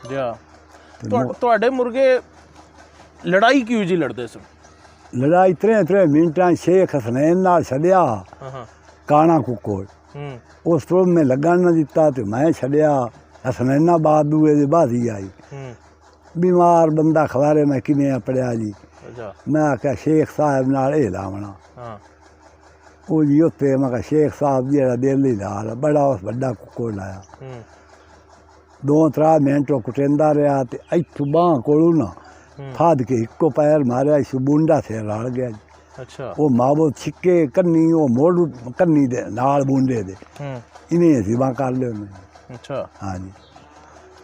ਤੁਹਾਡੇ ਮੁਰਗੇ ਲੜਾਈ ਕਿਉਂ ਜੀ ਲੜਦੇ ਸਨ? ਲੜਾਈ 3 ਮਿੰਟਾਂ ਸ਼ੇਖ ਹਸਨੈਨ ਨਾਲ ਛੱਡਿਆ ਕਾਣਾ ਕੁੱਕੜ। ਉਸ ਤੋਂ ਮੈਂ ਲੱਗਣ ਨਾ ਦਿੱਤਾ ਤੇ ਮੈਂ ਛੱਡਿਆ ਹਸਨੈਨਾਬਾਦ ਦੂਏ ਦੀ ਬਾਜ਼ੀ ਆਈ। ਬਿਮਾਰ ਬੰਦਾ ਖਵਾਰੇ ਮੈਂ ਕਿਵੇਂ ਪੜਿਆ ਜੀ। ਮੈਂ ਆਖਿਆ ਸ਼ੇਖ ਸਾਹਿਬ ਨਾਲ ਇਹ ਲਾਵਣਾ। ਉਹ ਜੀ ਉੱਥੇ ਮੈਂ ਕਿਹਾ ਸ਼ੇਖ ਸਾਹਿਬ ਜਿਹੜਾ ਦਿਲ ਹੀ ਲਾ ਬੜਾ ਉਸ ਵੱਡਾ ਕੁੱਕੜ ਲਾਇਆ। 2-3 ਮਿੰਟ ਉਹ ਕੁਟਿੰਦਾ ਰਿਹਾ ਤੇ ਇੱਥੋਂ ਬਾਂਹ ਕੋਲੋਂ ਨਾ ਫਾਦ ਕੇ ਇੱਕੋ ਪੈਰ ਮਾਰਿਆ ਬੁੰਡਾ ਸੇ ਰਲ ਗਿਆ ਜੀ। ਉਹ ਮਾਵੋ ਛਿੱਕੇ ਕੰਨੀ ਉਹ ਮੋੜੂ ਕੰਨੀ ਦੇ ਨਾਲ ਬੁੰਡੇ ਦੇ ਇਨੇ ਸਿਵਾ ਕਰ ਲਿਓ। ਹਾਂ ਜੀ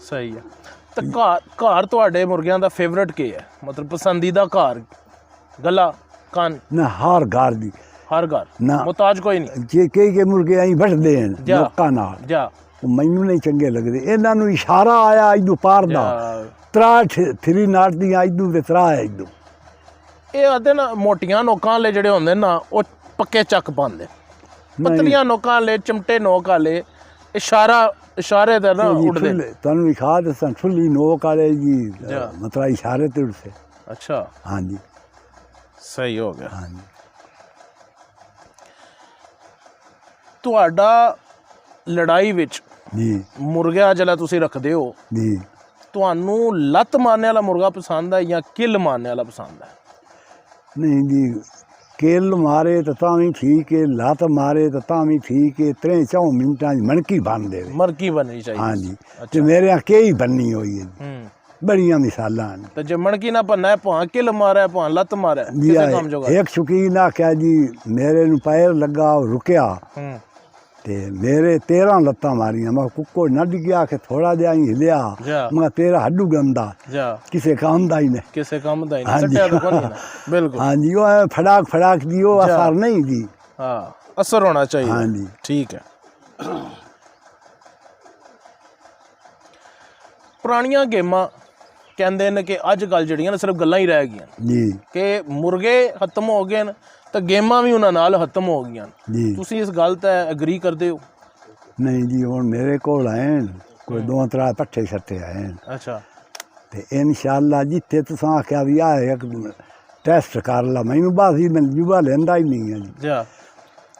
ਸਹੀ ਹੈ। ਤੇ ਘਰ ਤੁਹਾਡੇ ਮੁਰਗਿਆਂ ਦਾ ਫੇਵਰਟ ਕੀ ਹੈ, ਮਤਲਬ ਪਸੰਦੀਦਾ ਘਰ? ਗਲਾ ਕੰਨ ਨਾ ਹਰ ਘਰ ਦੀ ਹਰ ਘਰ ਮੁਹਤਾਜ ਕੋਈ ਨਹੀਂ। ਜੇ ਕਈ ਮੁਰਗੇ ਐਂ ਵੱਢਦੇ ਹਨ ਲੋਕਾਂ ਨਾਲ, ਮੈਨੂੰ ਨਹੀਂ ਚੰਗੇ ਲੱਗਦੇ। ਇਹਨਾਂ ਨੂੰ ਇਸ਼ਾਰਾ ਆਇਆ ਇਦੋਂ ਪਾਰ ਦਾ 3 ਨਾਟ ਦੀਆਂ ਇਦੋਂ ਤੇ 3 ਹੈ ਇਦੋਂ। ਇਹ ਆਦੇ ਨਾ ਮੋਟੀਆਂ ਨੋਕਾਂ ਵਾਲੇ ਜਿਹੜੇ ਹੁੰਦੇ ਨਾ ਉਹ ਪੱਕੇ ਚੱਕ ਪਾਉਂਦੇ, ਪਤਲੀਆਂ ਨੋਕਾਂ ਵਾਲੇ ਚਮਟੇ ਨੋਕ ਵਾਲੇ ਇਸ਼ਾਰੇ ਤੇ ਨਾ ਉੱਡਦੇ। ਤੁਹਾਨੂੰ ਵਿਖਾ ਦੱਸਾਂ ਠੁੱਲੀ ਨੋਕ ਵਾਲੇ ਜੀ ਮਤਲਬ ਇਸ਼ਾਰੇ ਤੇ ਉੱਡਦੇ। ਅੱਛਾ ਹਾਂਜੀ ਸਹੀ ਹੋ ਗਿਆ। ਹਾਂਜੀ ਤੁਹਾਡਾ ਲੜਾਈ ਵਿੱਚ ਜੀ ਮੁਰਗਾ ਜਿਹੜਾ ਤੁਸੀਂ ਰੱਖਦੇ ਹੋ ਜੀ, ਤੁਹਾਨੂੰ ਲੱਤ ਮਾਰਨੇ ਵਾਲਾ ਮੁਰਗਾ ਪਸੰਦ ਹੈ ਜਾਂ ਕਿੱਲ ਮਾਰਨੇ ਵਾਲਾ ਪਸੰਦ ਹੈ? ਨਹੀਂ ਜੀ ਕਿੱਲ ਮਾਰੇ ਤਾਂ ਵੀ ਠੀਕ ਹੈ, ਲੱਤ ਮਾਰੇ ਤਾਂ ਵੀ ਠੀਕ ਹੈ। 3-4 ਮਿੰਟਾਂ 'ਚ ਮਣਕੀ ਬਣ ਦੇਵੇ, ਮਣਕੀ ਬਣਨੀ ਚਾਹੀਦੀ। ਹਾਂਜੀ ਤੇ ਮੇਰੇ ਆ ਕਈ ਬੰਨੀ ਹੋਈ ਹੈ, ਬੜੀਆਂ ਮਿਸਾਲਾਂ ਹਨ। ਤੇ ਜੇ ਮਣਕੀ ਨਾ ਬੰਨਾ ਭਾਂ ਕਿੱਲ ਮਾਰਿਆ ਭਾਂ ਲੱਤ ਮਾਰਿਆ ਕਿਸੇ ਕੰਮ ਜੋਗਾ। ਇੱਕ ਸ਼ੌਕੀਨ ਆਖਿਆ ਜੀ ਮੇਰੇ ਨੂੰ ਪੈਰ ਲੱਗਾ ਰੁਕਿਆ ਤੇ ਮੇਰੇ 13 ਲੱਤਾਂ ਮਾਰੀਆਂ। ਮੈਂ ਕੁੱਕੜ ਨਾ ਡਿੱਗਿਆ ਕਿ ਥੋੜਾ ਜਿਹਾ ਹੀ ਹਿਲਿਆ। ਮੈਂ ਤੇਰਾ ਹੱਡੂ ਗੰਦਾ ਕਿਸੇ ਕੰਮ ਦਾ ਹੀ ਨਹੀਂ, ਕਿਸੇ ਕੰਮ ਦਾ ਹੀ ਨਹੀਂ ਸੱਟਿਆ ਤਾਂ ਕੋਈ ਨਹੀਂ। ਬਿਲਕੁਲ ਹਾਂਜੀ ਉਹ ਫੜਾਕ ਦੀ ਉਹ ਅਸਰ ਨਹੀਂ ਜੀ। ਹਾਂ ਅਸਰ ਹੋਣਾ ਚਾਹੀਦਾ। ਹਾਂਜੀ ਠੀਕ ਹੈ। ਪੁਰਾਣੀਆਂ ਗੇਮਾਂ ਕਹਿੰਦੇ ਨੇ ਕਿ ਅੱਜ ਕੱਲ੍ਹ ਜਿਹੜੀਆਂ ਨੇ ਸਿਰਫ ਗੱਲਾਂ ਹੀ ਰਹਿ ਗਈਆਂ ਜੀ, ਕਿ ਮੁਰਗੇ ਖਤਮ ਹੋ ਗਏ ਨੇ ਤਾਂ ਗੇਮਾਂ ਵੀ ਉਹਨਾਂ ਨਾਲ ਖਤਮ ਹੋ ਗਈਆਂ ਜੀ। ਤੁਸੀਂ ਇਸ ਗੱਲ ਤੇ ਐਗਰੀ ਕਰਦੇ ਹੋ? ਨਹੀਂ ਜੀ ਹੁਣ ਮੇਰੇ ਕੋਲ ਆਏ ਕੋਈ 2-3 ਪੱਠੇ ਛੱਟੇ ਆਏ। ਅੱਛਾ ਤੇ ਇਨਸ਼ਾਅੱਲਾ ਜਿੱਥੇ ਤੁਸੀਂ ਆਖਿਆ ਵੀ ਆ ਇੱਕ ਟੈਸਟ ਕਰ ਲਾ, ਮੈਨੂੰ ਬਾਜ਼ੀ ਮੈਂ ਜੁਬਾ ਲੈਂਦਾ ਹੀ ਨਹੀਂ ਹੈ ਜੀ।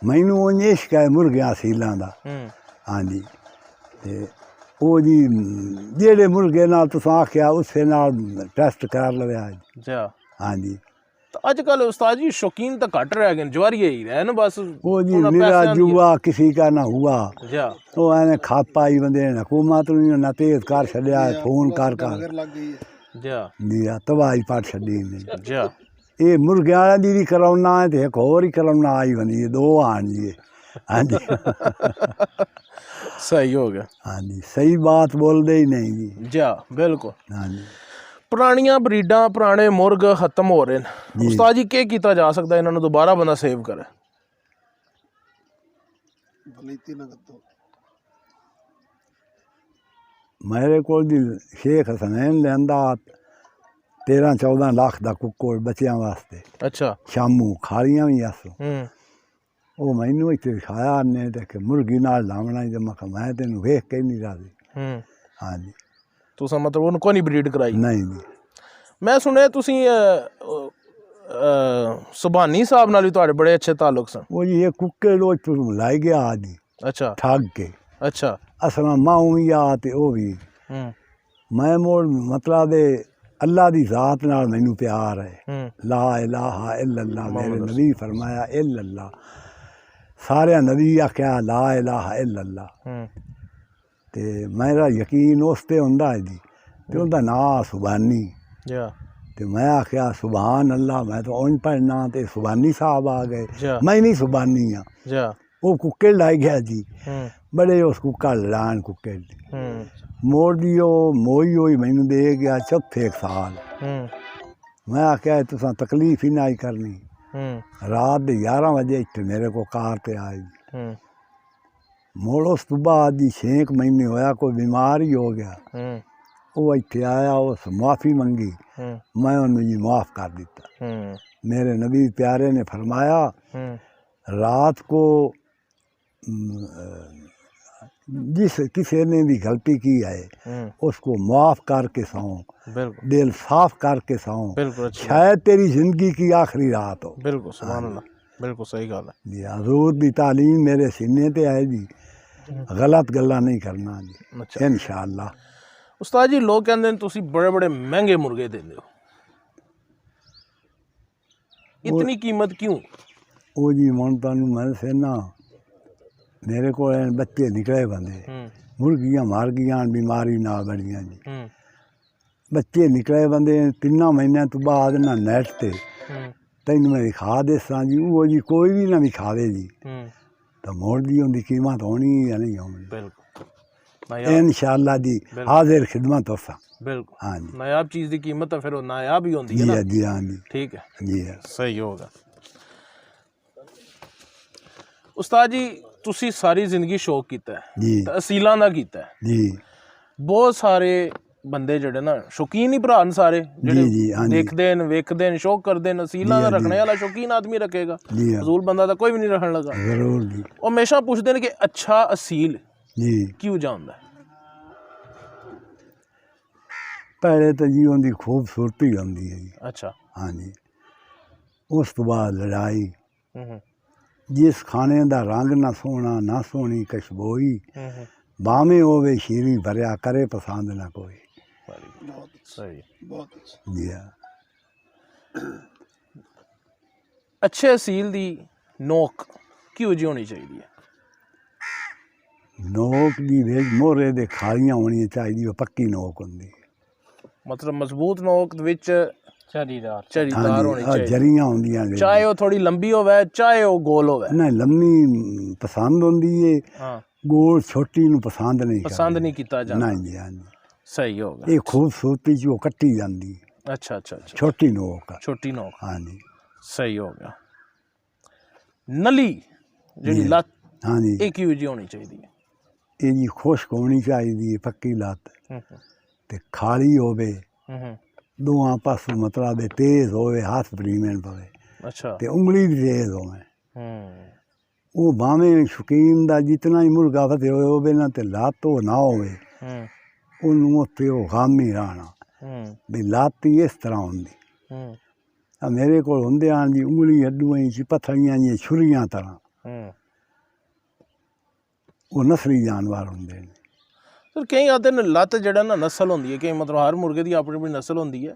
ਮੈਨੂੰ ਉਹ ਇਸ਼ਕ ਹੈ ਮੁਰਗਿਆਂ ਸੀਲਾਂ ਦਾ। ਹਾਂਜੀ ਤੇ ਉਹ ਜੀ ਜਿਹੜੇ ਮੁਰਗੇ ਨਾਲ ਤੁਸੀਂ ਆਖਿਆ ਉਸੇ ਨਾਲ ਟੈਸਟ ਕਰ ਲਵਿਆ ਜੀ। ਹਾਂਜੀ ਅੱਜ ਕੱਲ ਉਸਤਾਦ जी शौकीन तो घट रह गए, जवारिये ही रहे ना बस। वो जी मेरा जुआ किसी का ना हुआ तो मैंने खापा ही बंदे ने हुकूमत ना तेज कर छड़िया फोन कर जी तबाही पट छड़ी। ये मुर्गे वाले दी भी करौना है तो एक होर ही करौना आई बनी, 2 आन जी। हाँ जी सही हो गया। हाँ जी सही बात बोल दे ही नहीं जी। जा बिल्कुल। हाँ जी ਪੁਰਾਣੀਆਂ ਬਰੀਡਾਂ ਪੁਰਾਣੇ ਮੁਰਗ ਖਤਮ ਹੋ ਰਹੇ ਨੇ ਉਸਤਾਦ ਜੀ, ਕੀ ਕੀਤਾ ਜਾ ਸਕਦਾ ਇਹਨਾਂ ਨੂੰ ਦੁਬਾਰਾ ਬੰਦਾ ਸੇਵ ਕਰੇ? ਮੇਰੇ ਕੋਲ ਜੀ ਸ਼ੇਖ ਹਸਨੈਨ ਲੈਂਦਾ 13-14 ਲੱਖ ਦਾ ਕੁੱਕੜ ਬੱਚਿਆਂ ਵਾਸਤੇ। ਅੱਛਾ ਸ਼ਾਮੂ ਖਾਲੀਆਂ ਵੀ ਆਸ ਉਹ ਮੈਨੂੰ ਇੱਥੇ ਵਿਖਾਇਆ ਨੇ ਤੇ ਕਿ ਮੁਰਗੀ ਨਾਲ ਲਾਉਣਾ ਹੀ। ਮੈਂ ਕਿਹਾ ਮੈਂ ਤੈਨੂੰ ਵੇਖ ਕੇ ਨਹੀਂ ਰਾਜ਼ੀ। ਹਾਂਜੀ ਤੁਸੀਂ ਮਤਲਬ ਉਹਨੂੰ ਕੋਈ ਨਹੀਂ ਬਰੀਡ ਕਰਾਈ? ਨਹੀਂ ਜੀ। ਮੈਂ ਸੁਣਿਆ ਤੁਸੀਂ ਸੁਭਾਨੀ ਸਾਹਿਬ ਨਾਲ ਵੀ ਤੁਹਾਡੇ ਬੜੇ ਅੱਛੇ ਤਾਲੁਕ ਸਨ। ਉਹ ਜੀ ਇਹ ਕੁੱਕੇ ਲੋਚ ਲਾਈ ਗਿਆ ਆਦੀ। ਅੱਛਾ ਠੱਗ ਕੇ। ਅੱਛਾ ਅਸਲਾਂ ਮਾਂ ਵੀ ਆ ਤੇ ਉਹ ਵੀ। ਮੈਂ ਮੋੜ ਮਤਲਬ ਦੇ ਅੱਲਾ ਦੀ ਜ਼ਾਤ ਨਾਲ ਮੈਨੂੰ ਪਿਆਰ ਹੈ। ਲਾ ਇਲਾਹਾ ਇल्लल्लाह ਮੇਰੇ ਨਬੀ ਫਰਮਾਇਆ इल्लल्लाह। ਸਾਰਿਆਂ ਨਬੀ ਆਖਿਆ ਲਾ ਇਲਾਹਾ इल्लल्लाह। ਤੇ ਮੇਰਾ ਯਕੀਨ ਉਸ 'ਤੇ ਹੁੰਦਾ ਹੈ ਜੀ। ਤੇ ਉਹਦਾ ਨਾਂ ਸੁਭਾਨੀ। ਤੇ ਮੈਂ ਆਖਿਆ ਸੁਭਾਨ ਅੱਲਾ। ਮੈਂ ਤਾਂ ਉਂਝ ਪੜ੍ਹਨਾ ਤੇ ਸੁਭਾਨੀ ਸਾਹਿਬ ਆ ਗਏ। ਮੈਂ ਨਹੀਂ ਸੁਭਾਨੀ ਹਾਂ। ਉਹ ਕੁੱਕੇ ਲਾਈ ਗਿਆ ਜੀ। ਬੜੇ ਉਸ ਕੁੱਕਾ ਲੜਾਣ ਕੁੱਕੇ ਮੋੜ ਦੀ ਉਹ ਮੋਈ ਹੋਈ ਮੈਨੂੰ ਦੇ ਗਿਆ ਚੌਥੇ ਸਾਲ। ਮੈਂ ਆਖਿਆ ਤੁਸੀਂ ਤਕਲੀਫ ਹੀ ਨਾ ਕਰਨੀ। ਰਾਤ ਦੇ 11 ਵਜੇ ਇੱਥੇ ਮੇਰੇ ਕੋਲ ਕਾਰ 'ਤੇ ਆਈ। ਮੁੜ ਉਸ ਤੋਂ ਬਾਅਦ ਜੀ 6 ਮਹੀਨੇ ਹੋਇਆ ਕੋਈ ਬਿਮਾਰ ਹੀ ਹੋ ਗਿਆ। ਉਹ ਇੱਥੇ ਆਇਆ, ਉਸ ਮਾफ़ी ਮੰਗੀ। ਮੈਂ ਉਹਨੂੰ ਜੀ ਮਾफ़ ਕਰ ਦਿੱਤਾ। मेरे नबी प्यारे ने फरमाया रात को جس کسی نے بھی غلطی کی ہے اس کو معاف کر کے سوؤں، بالکل دل صاف کر کے سوؤں، بالکل اچھی شاید تیری زندگی کی آخری رات ہو۔ بالکل سبحان اللہ، بالکل صحیح گل ہے جی حضور دی تعلیم میرے سینے تے ہے جی، غلط گلاں نہیں کرنا جی اچھا انشاءاللہ۔ استاد جی لوگ کہندے نے تسی بڑے بڑے مہنگے مرغے دیندے ہو، اتنی قیمت کیوں؟ وہ جی من تانوں میں سینا میرے کو بچے نکلے بندے، مرغیاں مر گیاں بیماری نال بڑیاں جی، بچے نکلے بندے 3 مہینے تو بعد نہ نیٹ تے تینوں میں دکھا دیساں جی، وہ جی کوئی بھی نہ دکھا دے جی تو موڑ دی ان دی قیمت ہونی یا نہیں ہونی بالکل انشاءاللہ جی، حاضر خدمت ہوساں۔ بالکل ہاں جی نایاب چیز دی قیمت ہے پھر وہ نایاب ہی ہوندی ہے جی نا، ہاں جی ہاں جی ٹھیک ہے جی ہاں صحیح ہوگا۔ استاد جی تسی ساری زندگی شوق کیتا ہے جی تے اصیلاں دا کیتا ہے، جی بہت سارے بندے جڑے نا شوقین ہی بھرا نے سارے جڑے جی جی ہاں جی دیکھدے نے ویکھدے نے شوق کردے نے، اصیلاں دا جی رکھنے والا شوقین آدمی رکھے گا، جی ہاں فضول بندہ تا کوئی بھی نہیں رکھن لگا۔ ضرور جی وہ ہمیشہ پوچھتے ہیں کہ اچھا اصیل جی کیوں جاندا ہے؟ پہلے تو جی ان دی خوبصورتی ہوندی ہے جی، اچھا ہاں جی، اس تو بعد لڑائی، ہوں جس کھانے دا رنگ نہ سونا نہ سونی کشبوئی، ہوں باہیں ہووے شیریں بھریا کرے پسند نہ کوئی۔ صحیح۔ جی ہاں اچھے اصیل دی نوک کیوں جی ہونی چاہیے؟ نوک دی ویج مورے دے کھالیاں ہونی چاہیے، وہ پکی نوک ہوندی، مطلب مضبوط نوک وچ چری ہاں دار ہونی جی چاہیے، جریاں ہوندیاں نے، چاہے وہ تھوڑی لمبی ہوے چاہے وہ گول ہوے۔ نہیں لمبی پسند ہوندی ہے، ہاں گول چھوٹی نو پسند نہیں پسند کرتے۔ نہیں کیتا جاتا، نہیں جی ہاں جی، صحیح ہوگا۔ یہ خوبصورتی جو کٹی جاندی، اچھا اچھا اچھا چھوٹی نوک، چھوٹی نوک، ہاں جی صحیح ہو گیا۔ نلی جڑی لت ہاں جی، یہ کیوں جی ہونی چاہیے؟ یہ جی خشک ہونی چاہیے، پکی لت تے کھالی ہوے، دواں پاسوں مطلب تیز ہوے، ہاتھ پریمن پوے اچھا تے انگلی بھی تیز ہوے۔ وہ باہیں شوقین دا جتنا ہی مرغا ودے ہوئے ہوے نہ تے لت ہو نہ ہوے، انہوں تے وہ غم ہی رہنا بھی لت ہی اس طرح ہوندی۔ میرے کول ہوندے آن جی انگلی ہڈویں چ پتھریاں جی چھریاں طرح، وہ نسلی جانور ہوندے نے۔ سر کئی آتے نے لت جڑا نا نسل ہوندی ہے، کئی مطلب ہر مرغے دی اپنی اپنی نسل ہوندی ہے،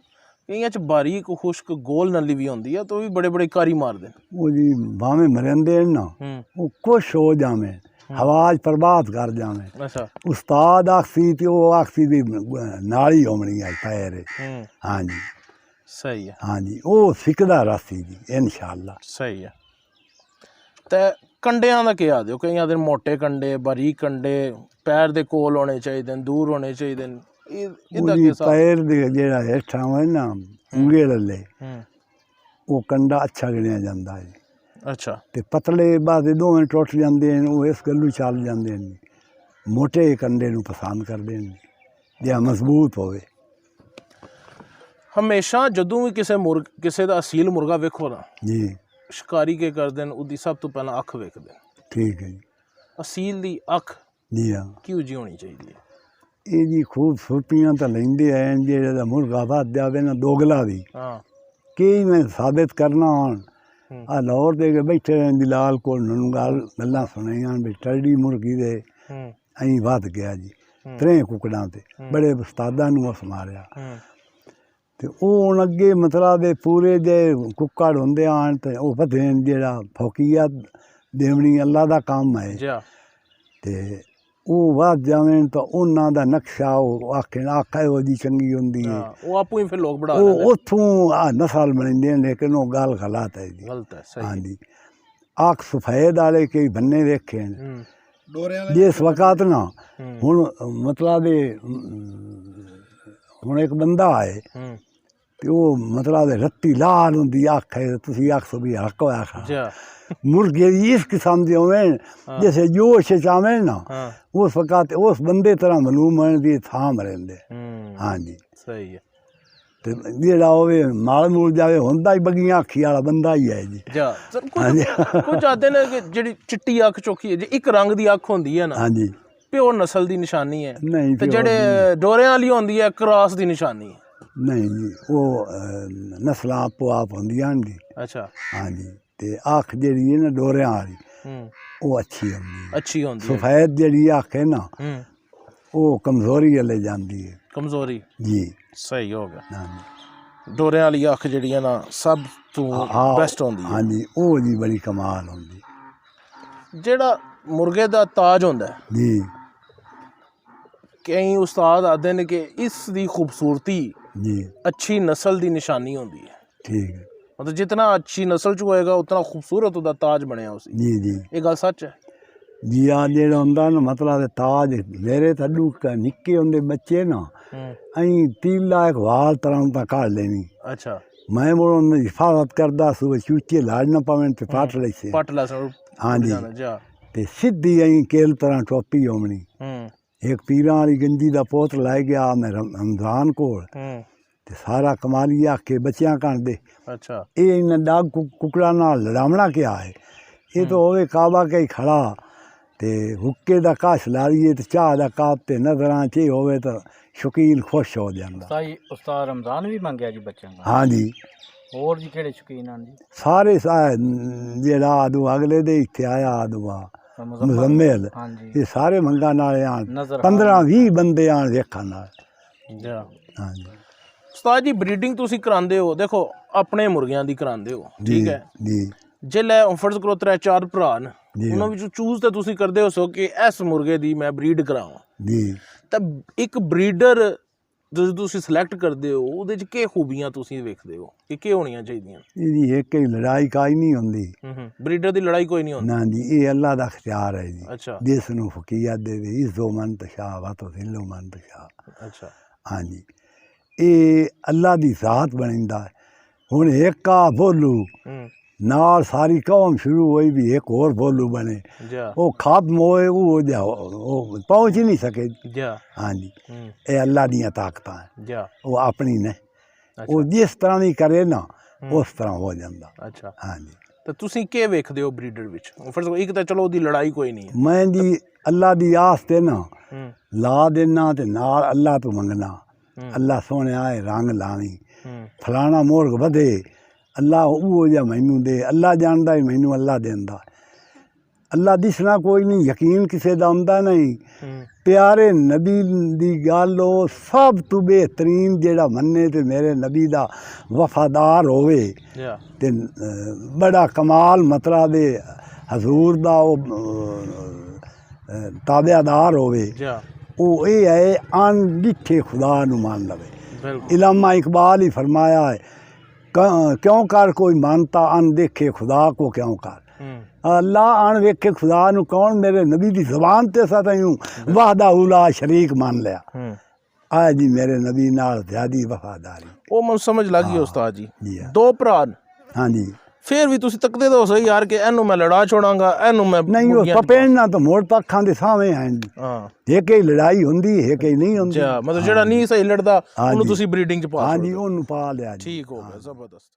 کئی چ باریک خشک گول نلی بھی ہوندی ہے، تو بھی بڑے بڑے کاری مار دے۔ وہ جی باہیں مرندے نا، وہ کچھ ہو جاویں، آواز برباد کر جاویں، اچھا استاد آکسی تے وہ آکسی دی نالی ہونی ہے پیر، ہاں جی صحیح ہے ہاں جی، وہ سکدا رسی جی انشاءاللہ۔ صحیح ہے۔ تے کنڈیاں دا کیا دیو؟ کئی آدھے موٹے کنڈے، باریک کنڈے، پیر دے کول ہونے چاہیے، دور ہونے چاہیے، وہ جی پیر دے جڑا ہیٹھاں ہوئے نا انگے للے، وہ کنڈا اچھا گنیا جاندا ہے۔ اچھا تے پتلے بعد دوویں ٹوٹ جاندے ہیں، وہ اس گلو چل جاندے ہیں، موٹے کنڈے نو پسند کردے ہیں جہاں مضبوط ہوئے۔ ہمیشہ جدوں بھی کسے دا اصیل مرغا ویکھو نا، جی شکاری کے کردے اودی سب تو پہلا اکھ ویکھدے۔ ٹھیک ہے جی، اصیل دی اکھ جی ہاں کیوں جی ہونی چاہیے؟ یہ جی خوبصورتیاں تو لیندے ہیں، جہاں مرغا ود جاوے نا دوگلا بھی ہاں کئی میں ثابت کرنا ہون لاہور دے کے بیٹھے رہن بلال کو گلاں سنائیاں بھی ٹرڈی مرغی دے این ود گیا جی 3 ککڑاں تے، بڑے استاداں نوں اس ماریا تے او ہن اگے مطلب پورے دے ککڑ ہوندے آن تے او ودھن جہڑا فوقیت دیونی اللہ دا کام ہے تے او ود جاویں تو انہاں دا نقشہ او آکھن آکھے جی چنگی ہوندی ہے، وہ آپو ہی پھر لوگ بڑھا وہ لیندے۔ اتھوں نسل بنیندے ہیں، لیکن وہ گل غلط ہے جی، غلط ہے ہاں صحیح۔ جی آنکھ سفید والے کئی بننے ویکھے ہیں جس وقت نا ہن مطلب ہن ایک بندہ ہے تے وہ مطلب رتی لال ہوندی اکھ ہے، تسی آکھو بھی حق ہویا کھڑا مرغے دی اس قسم دے ہوئیں جیسے جوش چاہیں نا، اس وقت اس بندے طرح معلوم ہونے دی تھام رہندے، ہاں جی صحیح ہے۔ تے جیڑا ہوے مال مول جاوے ہوندا ہی بگیاں اکھی والا بندہ ہی ہے جی۔ کچھ آتے نے کہ جڑی چٹی اکھ چوکھی ہے جی ایک رنگ دی اکھ ہوندی ہے نا، ہاں جی ਪਿਓਰ ਨਸਲ ਦੀ ਨਿਸ਼ਾਨੀ ਹੈ ਨਹੀਂ ਤੇ pure ਜਿਹੜੇ ਡੋਰਿਆਂ ਵਾਲੀ ਹੁੰਦੀ ਹੈ ਕ੍ਰਾਸ ਦੀ ਨਿਸ਼ਾਨੀ ਹੈ। ਨਹੀਂ ਜੀ, ਉਹ ਨਸਲਾਂ ਆਪੋ ਆਪ ਹੁੰਦੀਆਂ ਨੇ ਜੀ। ਅੱਛਾ। ਹਾਂਜੀ, ਤੇ ਅੱਖ ਜਿਹੜੀ ਹੈ ਨਾ ਡੋਰਿਆਂ ਵਾਲੀ ਉਹ ਅੱਛੀ ਹੁੰਦੀ ਹੈ। ਅੱਛੀ ਹੁੰਦੀ ਹੈ। ਸਫੈਦ ਜਿਹੜੀ ਅੱਖ ਹੈ ਨਾ ਉਹ ਕਮਜ਼ੋਰੀ ਵਾਲੇ ਜਾਂਦੀ ਹੈ। ਕਮਜ਼ੋਰੀ ਜੀ ਸਹੀ ਹੋ ਗਿਆ। ਹਾਂਜੀ ਡੋਰਿਆਂ ਵਾਲੀ ਅੱਖ ਜਿਹੜੀ ਹੈ ਨਾ ਸਭ ਤੋਂ ਬੈਸਟ ਹੁੰਦੀ ਹੈ। ਹਾਂਜੀ, ਉਹ ਜੀ ਬੜੀ ਕਮਾਲ ਹੁੰਦੀ ਜਿਹੜਾ ਮੁਰਗੇ ਦਾ ਤਾਜ ਹੁੰਦਾ ਹੈ, ਜੀ। ਕਈ ਉਸਤਾਦ ਆਖਦੇ ਨੇ ਕਿ ਇਸ ਦੀ ਖੂਬਸੂਰਤੀ ਜੀ ਅੱਛੀ ਨਸਲ ਦੀ ਨਿਸ਼ਾਨੀ ਹੁੰਦੀ ਹੈ। ਠੀਕ ਹੈ ਮਤਲਬ ਜਿਤਨਾ ਅੱਛੀ ਨਸਲ 'ਚ ਹੋਏਗਾ ਉਤਨਾ ਖੂਬਸੂਰਤ ਉਹਦਾ ਤਾਜ ਬਣਿਆ ਉਸ ਦੀ। ਜੀ। ਜੀ ਇਹ ਗੱਲ ਸੱਚ ਹੈ। ਜੀ ਆ ਜਿਹੜਾ ਹੁੰਦਾ ਨਾ ਮਤਲਬ ਤਾਜ ਮੇਰੇ ਥੱਲੂ ਨਿੱਕੇ ਹੁੰਦੇ ਬੱਚੇ ਨਾ ਅਸੀਂ ਤੀਲਾ ਇੱਕ ਵਾਲ ਤਰ੍ਹਾਂ ਤਾਂ ਕੱਢ ਲੈਣੀ। ਅੱਛਾ। ਮੈਂ ਮੁੜ ਉਹਨਾਂ ਦੀ ਹਿਫਾਜ਼ਤ ਕਰਦਾ ਸੂ ਚੂਚੇ ਲੜ ਨਾ ਪਵਣ ਤੇ ਪੱਟ ਲੈ ਸੇ। ਪੱਟ ਲੈ ਸਰ। ਹਾਂਜੀ, ਤੇ ਸਿੱਧੀ ਅਸੀਂ ਕੇਲ ਤਰ੍ਹਾਂ ਟੋਪੀ ਆਉਣੀ। ਇੱਕ ਪੀਰਾਂ ਵਾਲੀ ਗੰਜੀ ਦਾ ਪੋਤ ਲੈ ਗਿਆ ਮੈਂ ਰਮਜ਼ਾਨ ਕੋਲ ਤੇ ਸਾਰਾ ਕਮਾਲੀ ਆ ਕੇ ਬੱਚਿਆਂ ਕਰਦੇ। ਅੱਛਾ। ਇਹ ਇਹਨਾਂ ਡਾਗ ਕੁਕੜਾ ਨਾਲ ਲੜਾਵਣਾ ਕਿਆ ਹੈ। ਇਹ ਤਾਂ ਹੋਵੇ ਕਾਬਾ ਕੇ ਖੜਾ ਤੇ ਹੁੱਕੇ ਦਾ ਕਾਸ਼ ਲਾ ਲਈਏ ਤੇ ਚਾਹ ਦਾ ਕੱਪ ਤੇ ਨਜ਼ਰਾਂ 'ਚ ਹੋਵੇ ਤਾਂ ਸ਼ੌਕੀਨ ਖੁਸ਼ ਹੋ ਜਾਂਦਾ। ਸਾਈ ਉਸਤਾਦ ਰਮਜ਼ਾਨ ਵੀ ਮੰਗਿਆ ਜੀ ਬੱਚਿਆਂ ਦਾ। ਹਾਂਜੀ। ਹੋਰ ਜੀ ਕਿਹੜੇ ਸ਼ੌਕੀਨ ਹਨ ਜੀ? ਸਾਰੇ ਜਿਹੜਾ ਆਦੂ ਅਗਲੇ ਦੇ ਇੱਥੇ ਆਇਆ ਆਦੂਆ ਮੁਜ਼ੰਮਲ, ਇਹ ਸਾਰੇ ਮੰਗਾਂ ਨਾਲ ਆਣ 15-20 ਬੰਦੇ ਆਣ ਵੇਖਣ ਨਾਲ। ਹਾਂਜੀ ਉਸਤਾਦ ਜੀ ਬਰੀਡਿੰਗ ਤੁਸੀਂ ਕਰਾਉਂਦੇ ਹੋ, ਦੇਖੋ ਆਪਣੇ ਮੁਰਗਿਆਂ ਦੀ ਕਰਾਉਂਦੇ ਹੋ, ਠੀਕ ਹੈ ਜੀ। ਜੇ ਲੈ ਫਰਜ਼ ਕਰੋ 3-4 ਭਰਾ ਨੇ, ਉਹਨਾਂ ਵਿੱਚੋਂ ਚੂਜ਼ ਤਾਂ ਤੁਸੀਂ ਕਰਦੇ ਹੋ ਸੋ ਕਿ ਇਸ ਮੁਰਗੇ ਦੀ ਮੈਂ ਬਰੀਡ ਕਰਾਵਾਂ ਜੀ। ਤਾਂ ਇੱਕ ਬਰੀਡਰ ਜਦੋਂ ਤੁਸੀਂ ਸਿਲੈਕਟ ਕਰਦੇ ਹੋ ਉਹਦੇ 'ਚ ਕੀ ਖੂਬੀਆਂ ਤੁਸੀਂ ਵੇਖਦੇ ਹੋ ਕਿ ਕੀ ਹੋਣੀਆਂ ਚਾਹੀਦੀਆਂ? ਇਹਦੀ ਇੱਕ ਹੀ ਲੜਾਈ ਕਾਈ ਨਹੀਂ ਹੁੰਦੀ। ਬਰੀਡਰ ਦੀ ਲੜਾਈ ਕੋਈ ਨਹੀਂ ਹੁੰਦੀ ਨਾ ਜੀ, ਇਹ ਅੱਲਾ ਦਾ ਅਖਤਿਆਰ ਹੈ ਜੀ। ਅੱਛਾ। ਜਿਸ ਨੂੰ ਫਕੀਅਤ ਦੇਵੇ ਇਜ਼ੋ ਮਨ ਤਸ਼ਾ ਵਾ ਤੋ ਜ਼ਿਲੋ ਮਨ ਤਸ਼ਾ। ਅੱਛਾ। ਹਾਂਜੀ, ਇਹ ਅੱਲਾ ਦੀ ਜ਼ਾਤ ਬਣਦਾ। ਹੁਣ ਇੱਕ ਆ ਬੋਲੂ ਨਾਲ ਸਾਰੀ ਕੌਮ ਸ਼ੁਰੂ ਹੋਈ ਵੀ ਇੱਕ ਹੋਰ ਬੋਲੂ ਬਣੇ, ਉਹ ਖਤਮ ਹੋਏ ਉਹ ਪਹੁੰਚ ਹੀ ਨਹੀਂ ਸਕੇ। ਹਾਂਜੀ, ਇਹ ਅੱਲਾ ਦੀਆਂ ਤਾਕਤਾਂ ਹੈ, ਉਹ ਆਪਣੀ ਨੇ। ਉਹ ਜਿਸ ਤਰ੍ਹਾਂ ਦੀ ਕਰੇ ਨਾ ਉਸ ਤਰ੍ਹਾਂ ਹੋ ਜਾਂਦਾ। ਅੱਛਾ। ਹਾਂਜੀ, ਤਾਂ ਤੁਸੀਂ ਕੀ ਵੇਖਦੇ ਹੋ ਬਰੀਡਰ ਵਿੱਚ? ਇੱਕ ਤਾਂ ਚਲੋ ਉਹਦੀ ਲੜਾਈ ਕੋਈ ਨਹੀਂ ਹੈ। ਮੈਂ ਜੀ ਅੱਲਾ ਦੀ ਆਸ ਤੇ ਨਾ ਲਾ ਦੇਣਾ ਤੇ ਨਾਲ ਅੱਲਾ ਤੋਂ ਮੰਗਣਾ। ਅੱਲਾ ਸੋਹਣਿਆ ਹੈ ਰੰਗ ਲਾਵੀਂ, ਫਲਾਣਾ ਮੁਰਗ ਵਧੇ, ਅੱਲਾ ਉਹ ਜਿਹਾ ਮੈਨੂੰ ਦੇ। ਅੱਲਾ ਜਾਣਦਾ ਹੀ ਮੈਨੂੰ ਅੱਲਾ ਦਿੰਦਾ। ਅੱਲਾ ਦਿਸਣਾ ਕੋਈ ਨਹੀਂ, ਯਕੀਨ ਕਿਸੇ ਦਾ ਹੁੰਦਾ ਨਹੀਂ। ਪਿਆਰੇ ਨਬੀ ਦੀ ਗੱਲ ਉਹ ਸਭ ਤੋਂ ਬਿਹਤਰੀਨ ਜਿਹੜਾ ਮੰਨੇ ਤੇ ਮੇਰੇ ਨਬੀ ਦਾ ਵਫਾਦਾਰ ਹੋਵੇ ਤੇ ਬੜਾ ਕਮਾਲ ਮਤਲਬ ਦੇ ਹਜ਼ੂਰ ਦਾ ਉਹ ਤਾਬਿਆਦਾਰ ਹੋਵੇ। ਉਹ ਇਹ ਹੈ ਅਣਡਿੱਠੇ ਖੁਦਾ ਨੂੰ ਮੰਨ ਲਵੇ। ਇਲਾਮਾ ਇਕਬਾਲ ਹੀ ਫਰਮਾਇਆ ਹੈ क्यों कर कोई मानता अन देखे खुदा को क्यों कर। अल्लाह अन वेखे खुदा नू कौन? मेरे नबी की ज़बान ते सा तैनूं वाहदा उला शरीक मान लिया। आ जी मेरे नबी नाल ज़्यादी वफादारी। वो मैं समझ लग गई उस्ताद जी। दो भरा। हाँ जी, फिर भी तुसीं तकदे तो सही यार कि एनू मैं लड़ा छोड़ांगा, एनू मैं नहीं। वो पपेड़ना तो मोड़ तो अखां दे सामने हैं। एक ही लड़ाई होंदी, एक ही नहीं होंदी। मतलब जेड़ा नहीं सही लड़दा उन्होंने तुसीं ब्रीडिंग च पा। हाँ जी, उन्होंने पा लिया। ठीक हो गया, जबरदस्त।